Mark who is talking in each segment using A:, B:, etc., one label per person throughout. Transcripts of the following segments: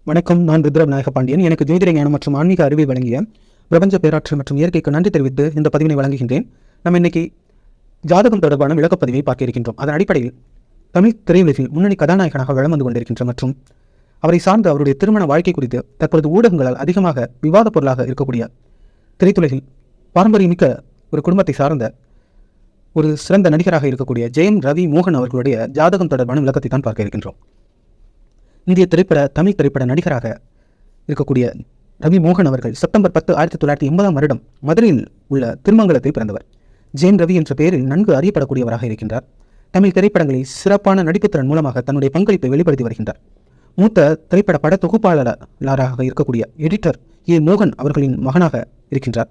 A: வணக்கம். நான் ருத்ர விநாயக பாண்டியன். எனக்கு ஜோதிட ஞானம் மற்றும் ஆன்மீக அறிவை வழங்கிய பிரபஞ்ச பேராற்றல் மற்றும் இயற்கைக்கு நன்றி தெரிவித்து இந்த பதிவினை வழங்குகின்றேன். நம்ம இன்னைக்கு ஜாதகம் தொடர்பான விளக்கப்பதிவை பார்க்க இருக்கின்றோம். அதன் அடிப்படையில் தமிழ் திரையுலகில் முன்னணி கதாநாயகனாக வலம் வந்து கொண்டிருக்கின்ற மற்றும் அவரை சார்ந்த அவருடைய திருமண வாழ்க்கை குறித்து தற்பொழுது ஊடகங்களால் அதிகமாக விவாத பொருளாக இருக்கக்கூடிய திரைத்துலகில் பாரம்பரியமிக்க ஒரு குடும்பத்தை சார்ந்த ஒரு சிறந்த நடிகராக இருக்கக்கூடிய ஜெயம் ரவி மோகன் அவர்களுடைய ஜாதகம் தொடர்பான விளக்கத்தை தான் பார்க்க இருக்கின்றோம். இந்திய தமிழ் திரைப்பட நடிகராக இருக்கக்கூடிய ரவி மோகன் அவர்கள் செப்டம்பர் 10, 1980 மதுரையில் உள்ள திருமங்கலத்தில் பிறந்தவர். ஜெயம் ரவி என்ற பெயரில் நன்கு அறியப்படக்கூடியவராக இருக்கின்றார். தமிழ் திரைப்படங்களில் சிறப்பான நடிப்புத்திறன் மூலமாக தன்னுடைய பங்களிப்பை வெளிப்படுத்தி வருகின்றார். மூத்த திரைப்பட பட தொகுப்பாளராக இருக்கக்கூடிய எடிட்டர் மோகன் அவர்களின் மகனாக இருக்கின்றார்.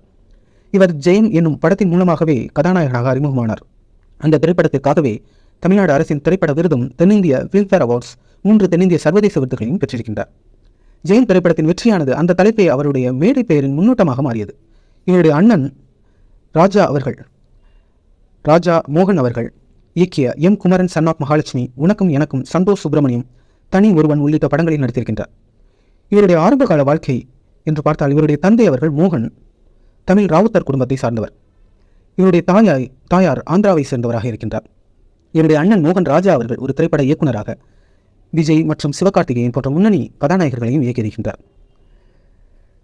A: இவர் ஜெயம் என்னும் படத்தின் மூலமாகவே கதாநாயகனாக அறிமுகமானார். அந்த திரைப்படத்திற்காகவே தமிழ்நாடு அரசின் திரைப்பட விருதும் தென்னிந்திய ஃபிலிம்ஃபேர் அவார்ட்ஸ் 3 தென்னிந்திய சர்வதேச விருதுகளையும் பெற்றிருக்கின்றார். ஜெயம் திரைப்படத்தின் வெற்றியானது அந்த தலைப்பை அவருடைய மேடை பெயரின் முன்னோட்டமாக மாறியது. இவருடைய அண்ணன் ராஜா மோகன் அவர்கள் இயக்கிய M Kumaran son of Mahalakshmi, Unakkum Enakkum, Santhosh Subramaniam, தனி ஒருவன் உள்ளிட்ட படங்களில் நடித்திருக்கின்றார். இவருடைய ஆரம்பகால வாழ்க்கை என்று பார்த்தால் இவருடைய தந்தை அவர்கள் மோகன் தமிழ் ராவுத்தர் குடும்பத்தை சார்ந்தவர். இவருடைய தாயார் ஆந்திராவை சேர்ந்தவராக இருக்கின்றார். இவருடைய அண்ணன் மோகன் ராஜா அவர்கள் ஒரு திரைப்பட இயக்குநராக விஜய் மற்றும் சிவகார்த்திகேயன் போன்ற முன்னணி கதாநாயகர்களையும் இயக்கியிருக்கின்றார்.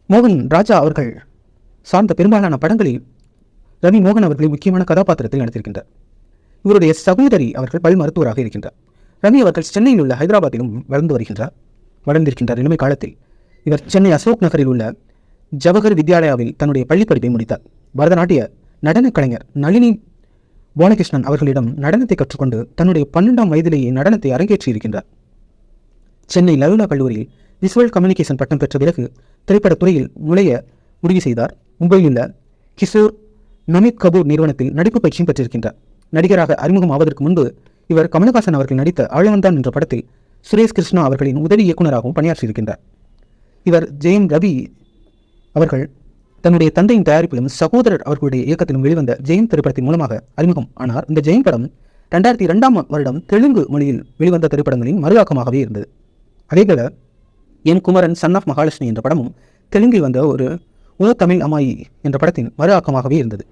A: மோகன் ராஜா அவர்கள் சார்ந்த பெரும்பாலான படங்களில் ரவி மோகன் அவர்களை முக்கியமான கதாபாத்திரத்தில் நடித்திருக்கின்றார். இவருடைய சகோதரி அவர்கள் பல் மருத்துவராக இருக்கின்றார். ரவி அவர்கள் சென்னையில் உள்ள ஹைதராபாத்திலும் வளர்ந்திருக்கின்றார். இளமை காலத்தில் இவர் சென்னை அசோக் நகரில் உள்ள ஜவஹர் வித்யாலயாவில் தன்னுடைய பள்ளிப் படிப்பை முடித்தார். பரதநாட்டிய நடன கலைஞர் நளினி பாலகிருஷ்ணன் அவர்களிடம் நடனத்தை கற்றுக்கொண்டு தன்னுடைய 12ஆம் வயதிலேயே நடனத்தை அரங்கேற்றி இருக்கின்றார். சென்னை லயோலா கல்லூரியில் விசுவல் கம்யூனிகேஷன் பட்டம் பெற்ற பிறகு திரைப்படத் துறையில் நுழைய முடிவு செய்தார். மும்பையில் உள்ள கிஷோர் நமித் கபூர் நிறுவனத்தில் நடிப்பு பயிற்சியும் பெற்றிருக்கின்றார். நடிகராக அறிமுகம் ஆவதற்கு முன்பு இவர் கமலஹாசன் அவர்கள் நடித்த ஆழவந்தான் என்ற படத்தில் சுரேஷ் கிருஷ்ணா அவர்களின் உதவி இயக்குநராகவும் பணியாற்றியிருக்கின்றார். இவர் ஜெயம் ரவி அவர்கள் தன்னுடைய தந்தையின் தயாரிப்பிலும் சகோதரர் அவர்களுடைய இயக்கத்திலும் வெளிவந்த ஜெயம் திரைப்படத்தின் மூலமாக அறிமுகம் ஆனார். இந்த ஜெயம் படம் 2002 தெலுங்கு மொழியில் வெளிவந்த திரைப்படங்களின் மறுஆக்கமாகவே இருந்தது. அதேபோல M Kumaran son of Mahalakshmi என்ற படமும் தெலுங்கில் வந்த ஒரு தமிழ் அம்மாயி என்ற படத்தின் மறுஆக்கமாகவே இருந்தது.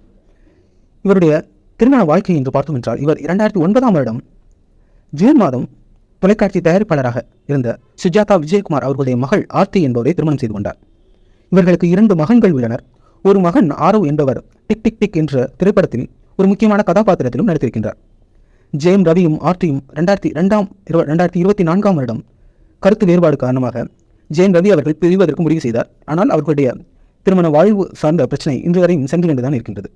A: இவருடைய திருமண வாழ்க்கை என்று பார்த்தோம் என்றால் இவர் 2009 ஜூன் மாதம் தொலைக்காட்சி தயாரிப்பாளராக இருந்த சுஜாதா விஜயகுமார் அவர்களுடைய மகள் ஆர்த்தி என்பவரை திருமணம் செய்து கொண்டார். இவர்களுக்கு 2 மகன்கள் உள்ளனர். ஒரு மகன் ஆரவ் என்பவர் டிக் டிக் டிக் என்ற திரைப்படத்தில் ஒரு முக்கியமான கதாபாத்திரத்திலும் நடித்திருக்கின்றார். ஜெயம் ரவியும் ஆர்டியும் 2024 கருத்து வேறுபாடு காரணமாக ஜெயம் ரவி அவர்கள் பிரிவதற்கு முடிவு செய்தார். ஆனால் அவர்களுடைய திருமண வாழ்வு சார்ந்த பிரச்சனை இன்று வரையும் சென்று கொண்டுதான் இருக்கின்றது.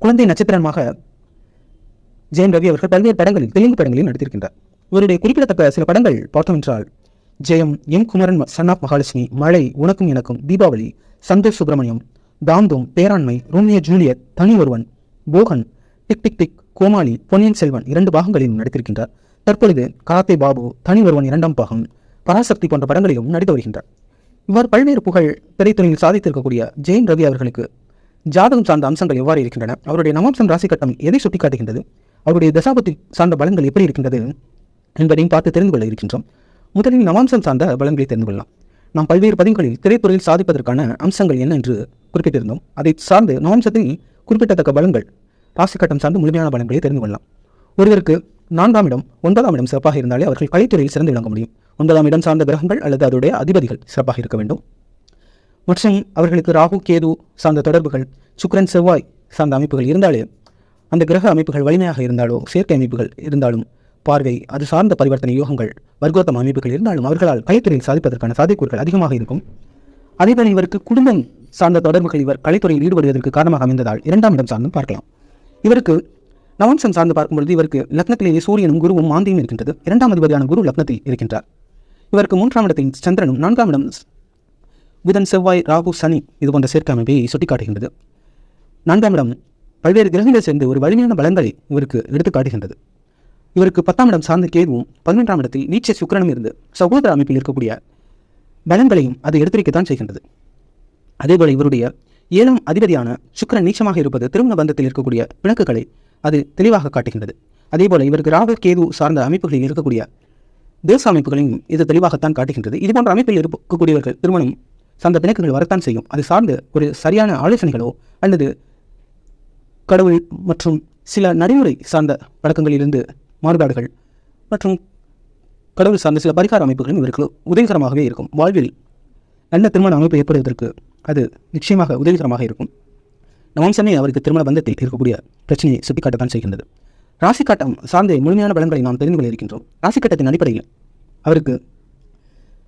A: குழந்தை நட்சத்திரமாக ஜெயம் ரவி அவர்கள் பல்வேறு தெலுங்கு படங்களில் நடித்திருக்கின்றார். இவருடைய குறிப்பிடத்தக்க சில படங்கள் பார்த்தோம் என்றால் Jayam, M Kumaran son of Mahalakshmi, Mazhai, Unakkum Enakkum, Deepavali, Santosh Subramaniam, Dhaam Dhoom, Peranmai, Romeo Juliet, Thani Oruvan, Bogan, tick tick tick, Comali, Ponniyin Selvan 2 பாகங்களிலும் நடித்திருக்கின்றார். தற்பொழுது கராத்தே பாபு, தனி ஒருவன் 2ஆம் பாகம், பராசக்தி போன்ற படங்களிலும் நடித்து வருகின்றார். இவ்வாறு பல்வேறு புகழ் திரைத்துறையில் சாதித்திருக்கக்கூடிய ஜெயம் ரவி அவர்களுக்கு ஜாதகம் சார்ந்த அம்சங்கள் எவ்வாறு இருக்கின்றன, அவருடைய நவாம்சம் ராசி கட்டம் எதை சுட்டிக்காட்டுகின்றது, அவருடைய தசாபத்தி சார்ந்த பலன்கள் எப்படி இருக்கின்றது என்பதையும் பார்த்து தெரிந்து கொள்ள இருக்கின்றோம். முதலில் நவாம்சம் சார்ந்த பலன்களை தெரிந்து கொள்ளலாம். நாம் பல்வேறு பதிவுகளில் திரைத்துறையில் சாதிப்பதற்கான அம்சங்கள் என்ன என்று குறிப்பிட்டிருந்தோம். அதை சார்ந்து நவாம்சத்தில் குறிப்பிடத்தக்க பலன்கள் ராசி கட்டம் சார்ந்து முழுமையான பலன்களை தெரிந்து கொள்ளலாம். ஒருவருக்கு 4ஆம் இடம் 9ஆம் இடம் சிறப்பாக இருந்தாலே அவர்கள் கலைத்துறையில் சிறந்து விளங்க முடியும். 9ஆம் இடம் சார்ந்த கிரகங்கள் அல்லது அதோடைய அதிபதிகள் சிறப்பாக இருக்க வேண்டும். மற்றும் அவர்களுக்கு ராகு கேது சார்ந்த தொடர்புகள், சுக்கிரன் செவ்வாய் சார்ந்த அமைப்புகள் இருந்தாலே, அந்த கிரக அமைப்புகள் வலிமையாக இருந்தாலோ, சேர்க்கை அமைப்புகள் இருந்தாலும், பார்வை அது சார்ந்த பரிவர்த்தனை யோகங்கள், வர்க்கோத்தம அமைப்புகள் இருந்தாலும் அவர்களால் கலைத்துறையில் சாதிப்பதற்கான சாத்தியக்கூறுகள் அதிகமாக இருக்கும். அதேபோல இவருக்கு குடும்பம் சார்ந்த தொடர்புகள் இவர் கலைத்துறையில் ஈடுபடுவதற்கு காரணமாக அமைந்ததால் 2ஆம் இடம் சார்ந்தும் பார்க்கலாம். இவருக்கு நவம்சம் சார்ந்து பார்க்கும்பொழுது இவருக்கு லக்னத்திலேயே சூரியனும் குருவும் மாந்தியும் இருக்கின்றது. 2ஆம் அதிபதியான குரு லக்னத்தில் இருக்கின்றார். இவருக்கு 3ஆம் இடத்தில் சந்திரனும், 4ஆம் இடம் புதன், செவ்வாய், ராகு, சனி இது போன்ற சேர்க்கை அமைப்பை சுட்டிக்காட்டுகின்றது. 4ஆம் இடம் பல்வேறு கிரகங்கள் சேர்ந்து ஒரு வலிமையான பலன்களை இவருக்கு எடுத்து காட்டுகின்றது. இவருக்கு 10ஆம் இடம் சார்ந்த கேதுவும் 11ஆம் இடத்தில் நீச்ச சுக்கிரனும் இருந்து சகோதர அமைப்பில் இருக்கக்கூடிய பலன்களையும் அதை எடுத்துரைக்கத்தான் செய்கின்றது. அதேபோல இவருடைய 7ஆம் அதிபதியான சுக்கிரன் நீச்சமாக இருப்பது திருமண பந்தத்தில் இருக்கக்கூடிய பிணக்குகளை அது தெளிவாக காட்டுகின்றது. அதேபோல இவருக்கு ராகு கேது சார்ந்த அமைப்புகளில் இருக்கக்கூடிய தேச அமைப்புகளையும் இது தெளிவாகத்தான் காட்டுகின்றது. இதுபோன்ற அமைப்பில் இருக்கக்கூடியவர்கள் திருமணம் சார்ந்த பிணக்குகள் வரத்தான் செய்யும். அது சார்ந்து ஒரு சரியான ஆலோசனைகளோ அல்லது கடவுள் மற்றும் சில நடைமுறை சார்ந்த பழக்கங்களிலிருந்து மாறுபாடுகள் மற்றும் கடவுள் சார்ந்த சில பரிகார அமைப்புகளும் இவருக்கு உதவிகரமாகவே இருக்கும். வாழ்வில் நல்ல திருமண அமைப்பு ஏற்படுவதற்கு அது நிச்சயமாக உதவிகரமாக இருக்கும். நவம்சமே அவருக்கு திருமண பந்தத்தில் இருக்கக்கூடிய பிரச்சனையை சுட்டிக்காட்டத்தான் செய்கின்றது. ராசிக்கட்டம் சார்ந்த முழுமையான பலன்களை நாம் தெரிந்து கொள்ள இருக்கின்றோம். ராசிக்கட்டத்தின் அடிப்படையில்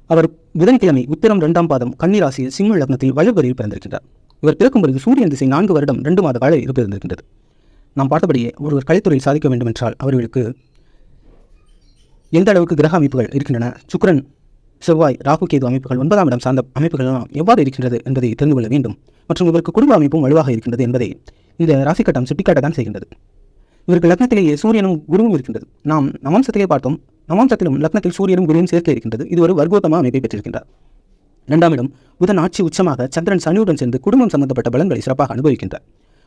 A: அவர் புதன்கிழமை உத்திரம் 2ஆம் பாதம் கன்னி ராசியில் சிம்ம லக்னத்தில் வலுவரியில் பிறந்திருக்கின்றார். இவர் பிறக்கும் பொழுது சூரியன் திசை 4 வருடம் 2 மாத கால இருப்பு இருந்திருக்கின்றது. நாம் பார்த்தபடியே ஒருவர் கலைத்துறையில் சாதிக்க வேண்டும் என்றால் அவர்களுக்கு எந்த அளவுக்கு கிரக அமைப்புகள் இருக்கின்றன, சுக்கிரன் செவ்வாய் ராகு கேது அமைப்புகள் 9ஆம் இடம் சார்ந்த அமைப்புகள் எவ்வாறு இருக்கின்றது என்பதை தெரிந்து கொள்ள வேண்டும். மற்றும் இவருக்கு குடும்ப அமைப்பும் வலுவாக இருக்கின்றது என்பதை இந்த ராசிக்கட்டம் சுட்டிக்காட்டத்தான் செய்கின்றது. இவருக்கு லக்னத்திலேயே சூரியனும் குருவும் இருக்கின்றது. நாம் நவம்சத்திலே பார்த்தோம். நவம்சத்திலும் லக்னத்தில் சூரியனும் குருவும் சேர்க்கை இருக்கின்றது. இது ஒரு வர்க்கோத்தம அமைப்பை பெற்றிருக்கின்றார். 2ஆம் இடம் புதன் ஆட்சி உச்சமாக சந்திரன் சனியுடன் சேர்ந்து குடும்பம் சம்பந்தப்பட்ட பலன்களை சிறப்பாக அனுபவிக்கின்றார்.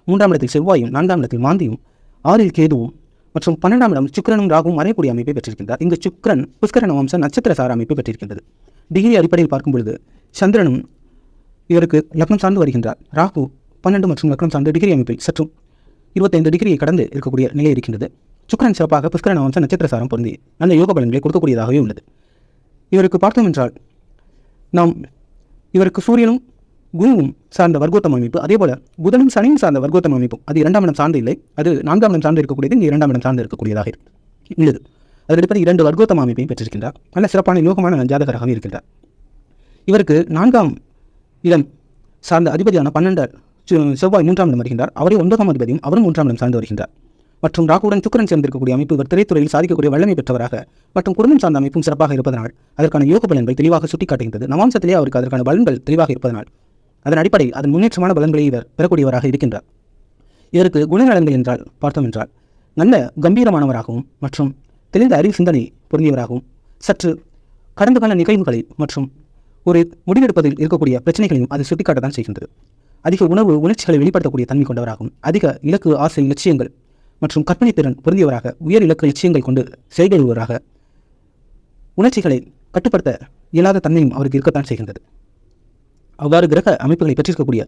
A: 3ஆம் இடத்தில் செவ்வாயும் 4ஆம் இடத்தில் மாந்தியும் 6இல் கேதுவும் மற்றும் 12ஆம் இடம் சுக்கிரனும் ராகுவும் மறையக்கூடிய அமைப்பை பெற்றிருக்கின்றார். இங்கு சுக்கிரன் புஷ்கர நவம்ச நட்சத்திர சார அமைப்பை பெற்றிருக்கின்றது. டிகிரி அடிப்படையில் பார்க்கும் பொழுது சந்திரனும் இவருக்கு லக்னம் சார்ந்து வருகின்றார். ராகு 12 மற்றும் லக்னம் சார்ந்த டிகிரி அமைப்பில் சற்றும் 25 டிகிரியை கடந்து இருக்கக்கூடிய நிலை இருக்கின்றது. சுக்கிரன் சிறப்பாக புஷ்கர நவம்ச நட்சத்திர சாரம் பொருந்தி நல்ல யோக பலன்களை கொடுக்கக்கூடியதாகவே உள்ளது. இவருக்கு பார்த்தோம் என்றால் இவருக்கு சூரியனும் குருவும் சார்ந்த வர்க்கோத்தம அமைப்பு, அதேபோல புதனும் சனியும் சார்ந்த வர்க்கோத்தம அமைப்பும் அது 2ஆம் இடம் சார்ந்து இல்லை, அது 4ஆம் இடம் சார்ந்து இருக்கக்கூடியது, இங்கே 2ஆம் இடம் சார்ந்து இருக்கக்கூடியதாக உள்ளது. அதற்கு 2 வர்க்கோத்தம அமைப்பையும் பெற்றிருக்கின்றார். நல்ல சிறப்பான யோகமான ஜாதகராகவே இருக்கின்றார். இவருக்கு 4ஆம் இடம் சார்ந்த அதிபதியான 12 செவ்வாய் 3ஆம் இடம் வருகின்றார். அவரே 9ஆம் அதிபதியும் அவரும் 3ஆம் இடம் சார்ந்து வருகின்றார். மற்றும் ராகுடன் சுக்கிரன் சேர்ந்திருக்கக்கூடிய அமைப்பு இவர் திரைத்துறையில் சாதிக்கக்கூடிய வல்லமை பெற்றவராக மற்றும் குடும்பம் சார்ந்த அமைப்பும் சிறப்பாக இருப்பதனால் அதற்கான யோக பலன்கள் தெளிவாக சுட்டிக்காட்டுகின்றது. நவாம்சத்திலே அவருக்கு அதற்கான பலன்கள் தெளிவாக இருப்பதனால் அதன் அடிப்படையில் அதன் முன்னேற்றமான பலன்களை இவர் பெறக்கூடியவராக இருக்கின்றார். இதற்கு குணநலன்கள் என்றால் பார்த்தோம் என்றால் நல்ல கம்பீரமானவராகவும் மற்றும் தெளிந்த அறிவு சிந்தனை பொருந்தியவராகவும் சற்று கடந்த கால நிகழ்வுகளை மற்றும் ஒரு முடிவெடுப்பதில் இருக்கக்கூடிய பிரச்சனைகளையும் அது சுட்டிக்காட்டத்தான் செய்கின்றது. அதிக உணர்ச்சிகளை வெளிப்படுத்தக்கூடிய தன்மை கொண்டவராகவும் அதிக இலக்கு ஆசை லட்சியங்கள் மற்றும் கற்பனை திறன் பொருந்தியவராக உயர் இலக்கு லட்சியங்கள் கொண்டு செயல்படுவராக உணர்ச்சிகளை கட்டுப்படுத்த இயலாத தன்மையும் அவருக்கு இருக்கத்தான் செய்கின்றது. அவ்வாறு கிரக அமைப்புகளை பெற்றிருக்கக்கூடிய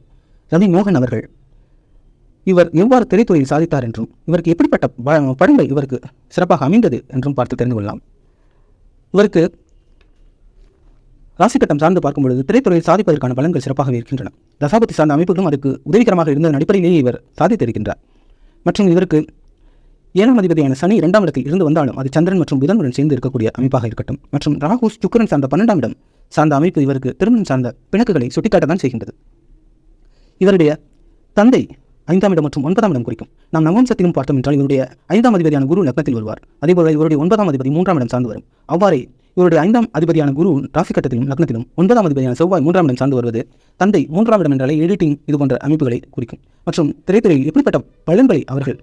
A: ரவி மோகன் அவர்கள் இவர் எவ்வாறு திரைத்துறையில் சாதித்தார் என்றும் இவருக்கு எப்படிப்பட்ட படங்கள் இவருக்கு சிறப்பாக அமைந்தது என்றும் பார்த்து தெரிந்து கொள்ளலாம். இவருக்கு ராசிக்கட்டம் சார்ந்து பார்க்கும் பொழுது திரைத்துறையில் சாதிப்பதற்கான பலன்கள் சிறப்பாகவே இருக்கின்றன. தசாபதி சார்ந்த அமைப்புகளும் அதுக்கு உதவிகரமாக இருந்த அடிப்படையிலேயே இவர் சாதித்திருக்கின்றார். மற்றும் இவருக்கு 7ஆம் அதிபதியான சனி 2ஆம் இடத்தில் இருந்து வந்தாலும் அது சந்திரன் மற்றும் புதனுடன் சேர்ந்து இருக்கக்கூடிய அமைப்பாக இருக்கட்டும் மற்றும் ராகு சுக்கிரன் சார்ந்த 12ஆம் இடம் சார்ந்த அமைப்பு இவருக்கு திருமணம் சார்ந்த பிணக்குகளை சுட்டிக்காட்டத்தான் செய்கின்றது. இவருடைய தந்தை 5ஆம் இடம் மற்றும் 9ஆம் இடம் குறிக்கும். நாம் நவம்சத்திலும் பார்த்தோம் என்றால் இவருடைய 5ஆம் அதிபதியான குரு லக்னத்தில் வருவார். அதேபோல இவருடைய 9ஆம் அதிபதி 3ஆம் இடம் சார்ந்து வரும். அவ்வாறே இவருடைய 5ஆம் அதிபதியான குரு ராசிக்கட்டத்திலும் லக்னத்திலும் 9ஆம் அதிபதியான செவ்வாய் 3ஆம் இடம் சார்ந்து வருவது தந்தை 3ஆம் இடம் என்றாலே எடிட்டிங் இது போன்ற அமைப்புகளை குறிக்கும். மற்றும் திரைத்துறையில் எப்படிப்பட்ட பலன்களை அவர்கள்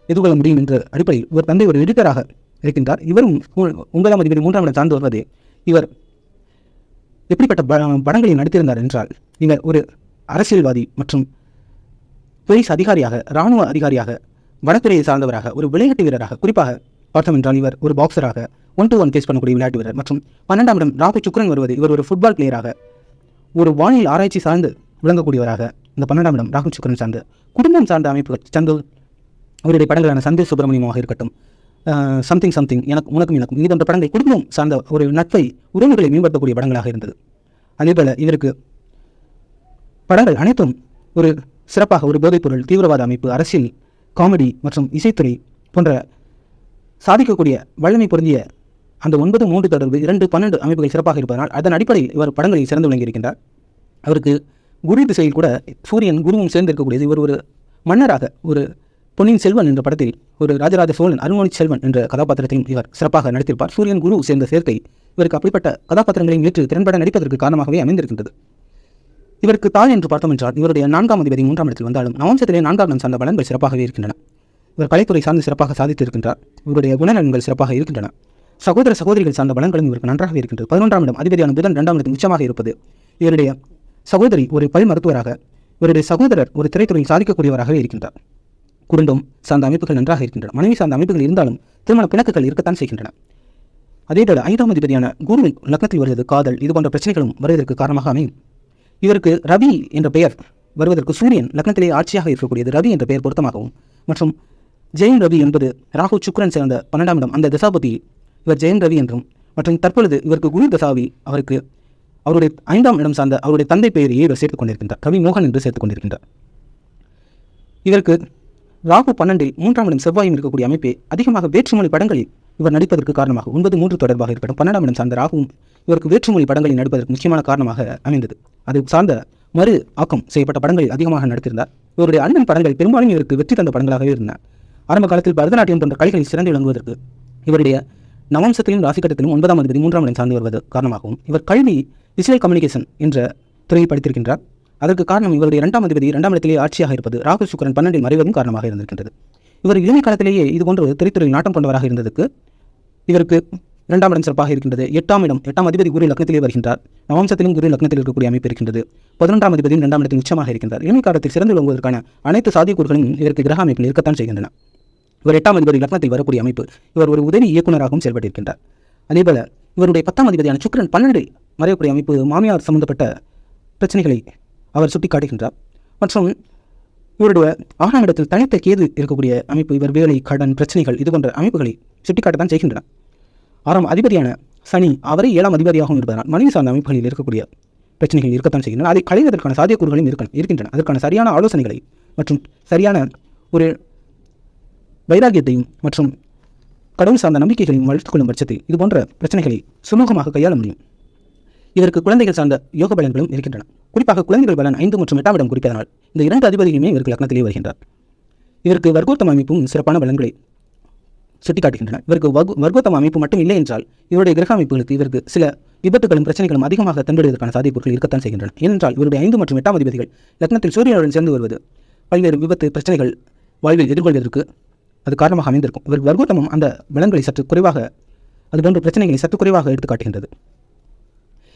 A: எதிர்கொள்ள முடியும் என்ற அடிப்படையில் இவர் தந்தை ஒரு எடிட்டராக இருக்கின்றார். இவரும் 9ஆம் அதிபதி 3ஆம் இடம் சார்ந்து வருவது இவர் எப்படிப்பட்ட படங்களை நடித்திருந்தார் என்றால் இவர் ஒரு அரசியல்வாதி மற்றும் போலீஸ் அதிகாரியாக இராணுவ அதிகாரியாக வனத்துறையை சார்ந்தவராக ஒரு விளையாட்டு வீரராக குறிப்பாக பார்த்தோம் என்றால் இவர் ஒரு பாக்ஸராக 1-to-1 பேஸ் பண்ணக்கூடிய விளையாட்டு வீரர் மற்றும் 12ஆம் இடம் ராகு சுக்கிரன் வருவது இவர் ஒரு ஃபுட்பால் பிளேயராக ஒரு வானிலை ஆராய்ச்சி சார்ந்து விளங்கக்கூடியவராக இந்த 12ஆம் இடம் ராகு சுக்கிரன் சார்ந்த குடும்பம் சார்ந்த அமைப்புகள் சந்தோல் அவருடைய படங்களான சந்தேஷ் சுப்பிரமணியமாக இருக்கட்டும் சம்திங் எனக்கும் இது போன்ற படங்கள் குடும்பம் சார்ந்த ஒரு நட்பை உறவுகளை மேம்படுத்தக்கூடிய படங்களாக இருந்தது. அதேபோல இதற்கு படங்கள் அனைத்தும் ஒரு சிறப்பாக ஒரு போதைப்பொருள் தீவிரவாத அமைப்பு அரசியல் காமெடி மற்றும் இசைத்துறை போன்ற சாதிக்கக்கூடிய வல்லமை பொருந்திய அந்த 9-3 தொடர்பு 2-12 அமைப்புகள் சிறப்பாக இருப்பதனால் அதன் அடிப்படையில் இவர் படங்களில் சிறந்து விளங்கியிருக்கின்றார். அவருக்கு குரு திசையில் கூட சூரியன் குருவும் சேர்ந்திருக்கக்கூடியது. இவர் ஒரு மன்னராக ஒரு பொன்னியின் செல்வன் என்ற படத்தில் ஒரு ராஜராஜ சோழன் அருண்மொழி செல்வன் என்ற கதாபாத்திரத்தையும் இவர் சிறப்பாக நடித்திருப்பார். சூரியன் குரு சேர்ந்த சேர்க்கை இவருக்கு அப்படிப்பட்ட கதாபாத்திரங்களையும் ஏற்று திறன்பட நடிப்பதற்கு காரணமாகவே அமைந்திருக்கின்றது. இவருக்கு தாய் என்று பார்த்தோம் என்றால் இவருடைய 4ஆம் அதிபதி 3ஆம் இடத்தில் வந்தாலும் நவம்சத்திலே 4ஆம் இடம் சார்ந்த பலன்கள் சிறப்பாகவே இருக்கின்றன. இவர் கலைத்துறை சார்ந்து சிறப்பாக சாதித்திருக்கின்றார். இவருடைய குணநலன்கள் சிறப்பாக இருக்கின்றன. சகோதர சகோதரிகள் சார்ந்த பலன்களும் இவருக்கு நன்றாக இருக்கின்றது. 11ஆம் இடம் அதிபதியான புதன் 2ஆம் இடத்தில் உச்சமாக இருப்பது இவருடைய சகோதரி ஒரு பல் மருத்துவராக இவருடைய சகோதரர் ஒரு திரைத்துறையில் சாதிக்கக்கூடியவராகவே இருக்கின்றார். குடும்பம் சார்ந்த அமைப்புகள் நன்றாக இருக்கின்றன. மனைவி சார்ந்த அமைப்புகள் இருந்தாலும் திருமண பிணக்குகள் இருக்கத்தான் செய்கின்றன. அதேபோல 5ஆம் அதிபதியான குரு லக்னத்தில் வருவது காதல், இது போன்ற பிரச்சனைகளும் வருவதற்கு காரணமாக அமையும். இவருக்கு ரவி என்ற பெயர் வருவதற்கு சூரியன் லக்னத்திலே ஆட்சியாக இருக்கக்கூடியது ரவி என்ற பெயர் பொருத்தமாகவும், மற்றும் ஜெயின் ரவி என்பது ராகு சுக்கிரன் சேர்ந்த 12ஆம் இடம், அந்த தசாபதி இவர் ஜெயின் ரவி என்றும், மற்றும் தற்பொழுது இவருக்கு குரு தசாவி அவருக்கு அவருடைய 5ஆம் இடம் சார்ந்த அவருடைய தந்தை பெயரையே இவர் சேர்த்துக் கொண்டிருக்கின்றார், ரவி மோகன் என்று சேர்த்துக் கொண்டிருக்கின்றார். இதற்கு ராகு 12இல் 3ஆம் இடம் செவ்வாயும் இருக்கக்கூடிய அமைப்பே அதிகமாக வேற்றுமொழி படங்களில் இவர் நடிப்பதற்கு காரணமாக 9-3 தொடர்பாக இருக்கட்டும், 12ஆம் இடம் சார்ந்த ராகுவும் இவருக்கு வேற்றுமொழி படங்களில் நடிப்பதற்கு முக்கியமான காரணமாக அமைந்தது. அது சார்ந்த மறு ஆக்கம் செய்யப்பட்ட படங்களில் அதிகமாக நடித்திருந்தார். இவருடைய அண்ணன் படங்கள் பெரும்பாலும் இவருக்கு வெற்றி தந்த படங்களாகவே இருந்தன. ஆரம்ப காலத்தில் பரதநாட்டியம் போன்ற கலைகளில் சிறந்து விளங்குவதற்கு இவருடைய நவம்சத்திலும் ராசிக்கட்டத்திலும் 9ஆம் அதிபதி 3ஆம் இடம் சார்ந்து வருவது காரணமாகவும், இவர் கல்வி விசுவல் கம்யூனிகேஷன் என்ற துறையை படித்திருக்கின்றார். அதற்கு காரணம் இவருடைய 2ஆம் அதிபதி 2ஆம் இடத்திலேயே ஆட்சியாக இருப்பது, ராகு சுக்கிரன் 12இல் மறைவதும் காரணமாக இருந்திருக்கின்றது. இவர் இளமை காலத்திலேயே இதுபோன்ற திரைத்துறையில் நாட்டம் கொண்டவராக இருந்ததுக்கு இவருக்கு 2ஆம் இடம் சிறப்பாக இருக்கின்றது. 8ஆம் அதிபதி குரு லக்னத்திலே வருகின்றார். நவம்சத்திலும் குரு லக்னத்தில் இருக்கக்கூடிய அமைப்பு இருக்கின்றது. 11ஆம் அதிபதியும் 2ஆம் இடத்தில் உச்சமாக இருக்கின்றார். இளமை காலத்தில் சிறந்து விளங்குவதற்கான அனைத்து சாத்தியக்கூறுகளும் இதற்கு கிரக அமைப்பில் இருக்கத்தான் செய்கின்றன. இவர் 8ஆம் அதிபதி லக்னத்தில் வரக்கூடிய அமைப்பு, இவர் ஒரு உதவி இயக்குநராகவும் செயல்பட்டிருக்கின்றார். அதேபோல இவருடைய 10ஆம் அதிபதியான சுக்கிரன் 12இல் மறையக்கூடிய அமைப்பு மாமியார் சம்பந்தப்பட்ட பிரச்சனைகளை அவர் சுட்டிக்காட்டுகின்றார். மற்றும் இவருடைய 6ஆம் இடத்தில் தனித்த கேது இருக்கக்கூடிய அமைப்பு இவர் வேலை, கடன், பிரச்சனைகள் இது போன்ற அமைப்புகளை சுட்டிக்காட்டத்தான் செய்கின்றன. 6ஆம் அதிபதியான சனி அவரை 7ஆம் அதிபதியாகவும் இருப்பதனால் மனைவி சார்ந்த அமைப்புகளில் இருக்கக்கூடிய பிரச்சனைகள் இருக்கத்தான் செய்கின்றன. அதை களைவதற்கான சாத்தியக்கூறுகளும் இருக்கின்றன. அதற்கான சரியான ஆலோசனைகளை மற்றும் சரியான ஒரு வைராகியத்தையும் மற்றும் கடவுள் சார்ந்த நம்பிக்கைகளையும் வளர்த்துக் கொள்ளும் பட்சத்தில் இது போன்ற பிரச்சனைகளை சுமூகமாக கையாள முடியும். இதற்கு குழந்தைகள் சார்ந்த யோக பலன்களும் இருக்கின்றன. குறிப்பாக குழந்தைகள் பலன் 5 மற்றும் 8ஆம் இடம் குறிப்பதனால் இந்த 2 அதிபதிகளுமே இவருக்கு லக்னத்திலே வருகின்றார். இவருக்கு வர்க்கோத்தம அமைப்பும் சிறப்பான பலன்களை சுட்டிக்காட்டுகின்றன. இவருக்கு வர்க்கோத்தம அமைப்பு மட்டும் இல்லை என்றால் இவருடைய கிரக அமைப்புகளுக்கு இவருக்கு சில விபத்துகளும் பிரச்சனைகளும் அதிகமாக தென்படுவதற்கான சாத்தியக்கூறுகள் இருக்கத்தான் செய்கின்றன. ஏனென்றால் இவருடைய 5 மற்றும் 8ஆம் அதிபதிகள் லக்னத்தில் சூரியனுடன் சேர்ந்து வருவது பல்வேறு விபத்து பிரச்சனைகள் வாழ்வில் எதிர்கொள்வதற்கு அது காரணமாக அமைந்திருக்கும். இவர் வர்க்கோத்தமம் அந்த பலன்களை சற்று குறைவாக, அதுபோன்ற பிரச்சனைகளை சற்று குறைவாக எடுத்துக்காட்டுகின்றது.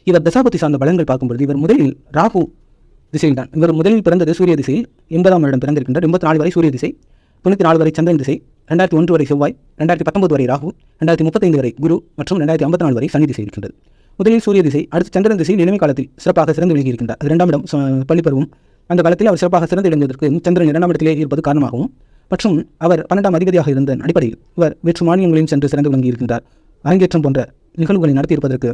A: இவர் தசாபதி சார்ந்த பலன்கள் பார்க்கும்போது இவர் முதலில் ராகு திசையில் தான். இவர் முதலில் பிறந்தது சூரிய திசையில் 80ஆம் வருடம் பிறந்திருக்கின்றார். 84 வரை சூரிய திசை, 94 வரை சந்திரன் திசை, 2001 வரை செவ்வாய், 2019 வரை ராகு, 2035 வரை குரு மற்றும் 2054 வரை சனி திசை இருக்கின்றது. முதலில் சூரிய திசை, அடுத்து சந்திரன் திசையில் இளமை காலத்தில் சிறப்பாக சிறந்து விளங்கி இருக்கின்றார். அது 2ஆம் இடம் பள்ளிப்பருவம். அந்த காலத்தில் அவர் சிறப்பாக சிறந்து விளங்குவதற்கு சந்திரன் 2ஆம் இடத்திலே இருப்பது காரணமாகவும், மற்றும் அவர் 12ஆம் அதிபதியாக இருந்த அடிப்படையில் இவர் வேற்று மாநிலங்களிலும் சென்று சிறந்து விளங்கி இருக்கின்றார். அரங்கேற்றம் போன்ற நிகழ்வுகளை நடத்தியிருப்பதற்கு,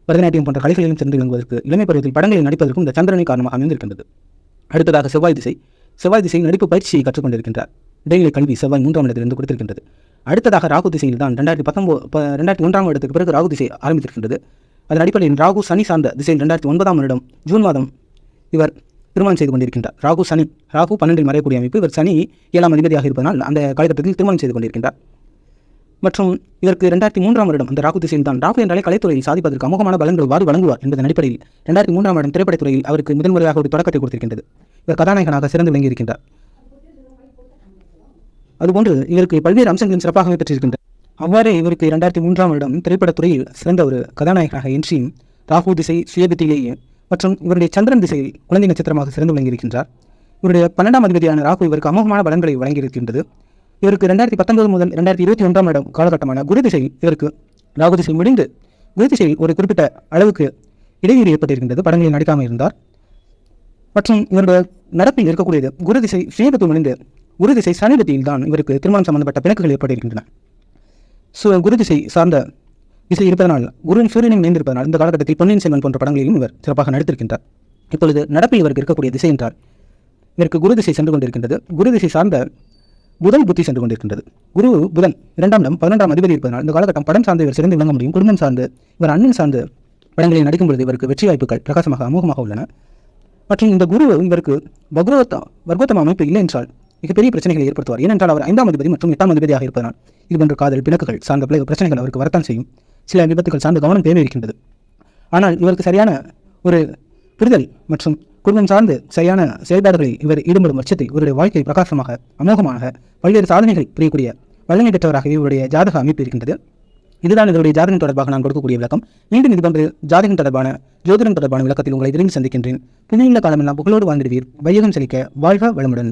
A: பரதநாட்டியம் போன்ற கலைகளிலும் சென்று விளங்குவதற்கு, இளமை பருவத்தில் படங்களை நடிப்பதற்கும் இந்த சந்திரனை காரணமாக அமைந்திருக்கின்றது. அடுத்ததாக செவ்வாய் திசையில் நடிப்பு பயிற்சியை கற்றுக்கொண்டிருக்கின்றார். இடைநிலை கல்வி செவ்வாய் 3ஆம் இடத்திலிருந்து கொடுத்திருக்கின்றது. அடுத்ததாக ராகு திசையில் தான் 2001ஆம் இடத்துக்கு பிறகு ராகு திசை ஆரம்பித்திருக்கின்றது. அதன் அடிப்படையில் ராகு சனி சார்ந்த திசையில் 2009ஆம் வருடம் ஜூன் மாதம் இவர் திருமணம் செய்து கொண்டிருக்கின்றார். ராகு 12இல் மறையக்கூடிய அமைப்பு. இவர் சனி 7ஆம் அதிபதியாக இருப்பதனால் அந்த காலகட்டத்தில் திருமணம் செய்து கொண்டிருக்கின்றார். மற்றும் இதற்கு 2003ஆம் வருடம் அந்த ராகு திசையில் தான், ராகு என்றாலே கலைத்துறையில் சாதிப்பதற்கு அமோகமான பலன்கள் வழங்குவார் என்பதன் அடிப்படையில் 2003ஆம் வருடம் திரைப்படத்துறையில் அவருக்கு முதன்முறையாக ஒரு தொடக்கத்தை கொடுத்திருக்கின்றது. இவர் கதாநாயகனாக சிறந்து விளங்கி இருக்கின்றார். அதுபோன்று இவருக்கு பல்வேறு அம்சங்களும் சிறப்பாகவே பெற்றிருக்கின்றன. அவ்வாறே இவருக்கு 2003ஆம் வருடம் திரைப்படத்துறையில் சிறந்த ஒரு கதாநாயகனாக என்றியும் ராகு திசை சுயபுத்தியிலேயே மற்றும் இவருடைய சந்திரன் திசையில் குழந்தை நட்சத்திரமாக சிறந்து விளங்கியிருக்கின்றார். இவருடைய 12ஆம் அதிபதியான ராகு இவருக்கு அமோகமான பலன்களை வழங்கியிருக்கின்றது. இவருக்கு 2019 முதல் 2021ஆம் வருடம் காலகட்டமான குரு திசையில் இவருக்கு ராகு திசை முடிந்து குரு திசையில் ஒரு குறிப்பிட்ட அளவுக்கு இடைவெளி ஏற்பட்டிருக்கின்றது. படங்களில் நடிக்காமல் இருந்தார். மற்றும் இவருடைய நடப்பில் இருக்கக்கூடியது குரு திசை சுயபத்துவம் முடிந்து குரு திசை சனிபதியில் தான் இவருக்கு திருமணம் சம்பந்தப்பட்ட பிணக்குகள் ஏற்பட்டிருக்கின்றன. குரு திசை சார்ந்த திசை இருப்பதனால், குருவின் சூரியனும் இணைந்திருப்பதனால் இந்த காலகட்டத்தில் பொன்னியின் செல்வன் போன்ற படங்களிலும் இவர் சிறப்பாக நடித்திருக்கின்றார். இப்பொழுது நடப்பில் இவருக்கு இருக்கக்கூடிய திசை என்றால் இவருக்கு குரு திசை சென்று கொண்டிருக்கின்றது. குரு திசை சார்ந்த புதன் புத்தி சென்று கொண்டிருக்கின்றது. புதன் 2ஆம் இடம் 11ஆம் அதிபதி இருப்பதனால் இந்த காலகட்டம் படம் சார்ந்து இவர் சிறந்து விளங்க முடியும். குடும்பம் சார்ந்து இவர் அண்ணன் சார்ந்து படங்களில் நடிக்கும் பொழுது இவருக்கு வெற்றி வாய்ப்புகள் பிரகாசமாக அமோகமாக உள்ளன. மற்றும் இந்த குரு இவருக்கு வர்க்கோத்தம அமைப்பு இல்லை என்றால் மிகப்பெரிய பிரச்சனைகளை ஏற்படுத்துவார். ஏனென்றால் அவர் 5ஆம் அதிபதி மற்றும் 8ஆம் அதிபதியாக இருப்பதனால் இதுபோன்ற காதல், பிணக்குகள் சார்ந்த பிரச்சனைகள் அவருக்கு வரத்தான் செய்யும். சில விபத்துகள் சார்ந்த கவனம் தேவை இருக்கின்றது. ஆனால் இவருக்கு சரியான ஒரு புரிதல் மற்றும் குடும்பம் சார்ந்து சரியான செயல்பாடுகளில் இவர் ஈடுபடும் பட்சத்தில் இவருடைய வாழ்க்கை பிரகாசமாக அமோகமாக பல்வேறு சாதனைகளை புரியக்கூடிய வல்லமை பெற்றவராக இவருடைய ஜாதக அமைப்பு இருக்கின்றது. இதுதான் இதனுடைய ஜாதகம் தொடர்பாக நான் கொடுக்கக்கூடிய விளக்கம். மீண்டும் இது போன்ற ஜோதிடம் தொடர்பான விளக்கத்தில் உங்களை விரைந்து சந்திக்கின்றேன். புதிய காலமெல்லாம் புகழோடு வாழ்ந்திடுவீர். வையகம் செழிக்க வாழ்க வளமுடன்.